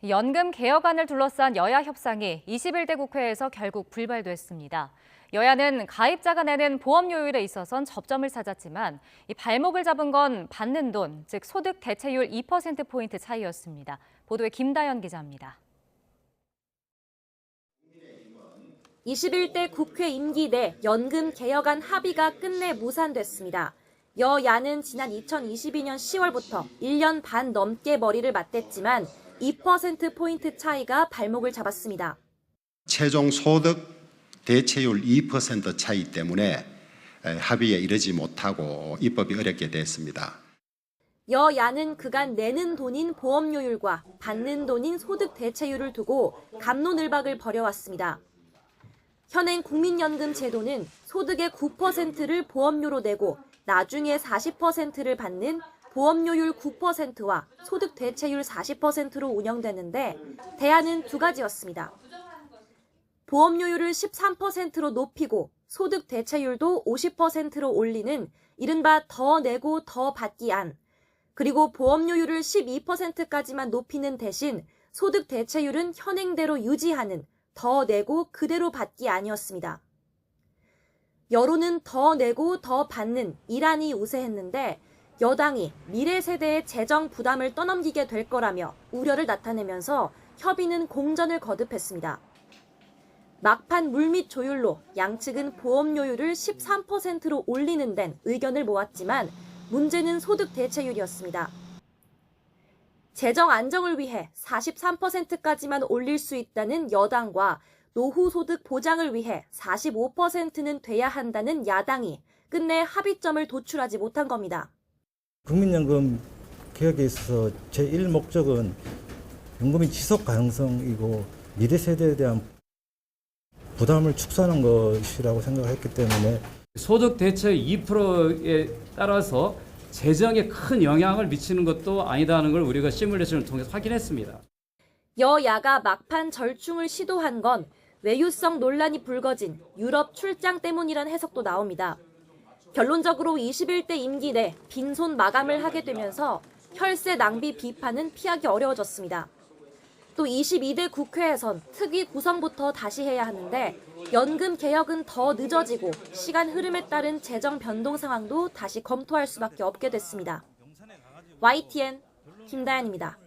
연금 개혁안을 둘러싼 여야 협상이 21대 국회에서 결국 불발됐습니다. 여야는 가입자가 내는 보험료율에 있어선 접점을 찾았지만 이 발목을 잡은 건 받는 돈, 즉 소득 대체율 2%포인트 차이였습니다. 보도에 김다연 기자입니다. 21대 국회 임기 내 연금 개혁안 합의가 끝내 무산됐습니다. 여야는 지난 2022년 10월부터 1년 반 넘게 머리를 맞댔지만 2%포인트 차이가 발목을 잡았습니다. 최종 소득 대체율 2% 차이 때문에 합의에 이르지 못하고 입법이 어렵게 됐습니다. 여야는 그간 내는 돈인 보험료율과 받는 돈인 소득 대체율을 두고 갑론을박을 벌여왔습니다. 현행 국민연금 제도는 소득의 9%를 보험료로 내고 나중에 40%를 받는 보험료율 9%와 소득 대체율 40%로 운영되는데 대안은 두 가지였습니다. 보험료율을 13%로 높이고 소득 대체율도 50%로 올리는 이른바 더 내고 더 받기 안, 그리고 보험료율을 12%까지만 높이는 대신 소득 대체율은 현행대로 유지하는 더 내고 그대로 받기 안이었습니다. 여론은 더 내고 더 받는 이란이 우세했는데 여당이 미래 세대의 재정 부담을 떠넘기게 될 거라며 우려를 나타내면서 협의는 공전을 거듭했습니다. 막판 물밑 조율로 양측은 보험료율을 13%로 올리는 데는 의견을 모았지만 문제는 소득 대체율이었습니다. 재정 안정을 위해 43%까지만 올릴 수 있다는 여당과 노후 소득 보장을 위해 45%는 돼야 한다는 야당이 끝내 합의점을 도출하지 못한 겁니다. 국민연금 개혁에 있어서 제1목적은 연금의 지속 가능성이고 미래 세대에 대한 부담을 축소하는 것이라고 생각을 했기 때문에 소득 대체율 2%에 따라서 재정에 큰 영향을 미치는 것도 아니다는 걸 우리가 시뮬레이션을 통해서 확인했습니다. 여야가 막판 절충을 시도한 건 외유성 논란이 불거진 유럽 출장 때문이란 해석도 나옵니다. 결론적으로 21대 임기 내 빈손 마감을 하게 되면서 혈세 낭비 비판은 피하기 어려워졌습니다. 또 22대 국회에선 특위 구성부터 다시 해야 하는데 연금 개혁은 더 늦어지고 시간 흐름에 따른 재정 변동 상황도 다시 검토할 수밖에 없게 됐습니다. YTN 김다연입니다.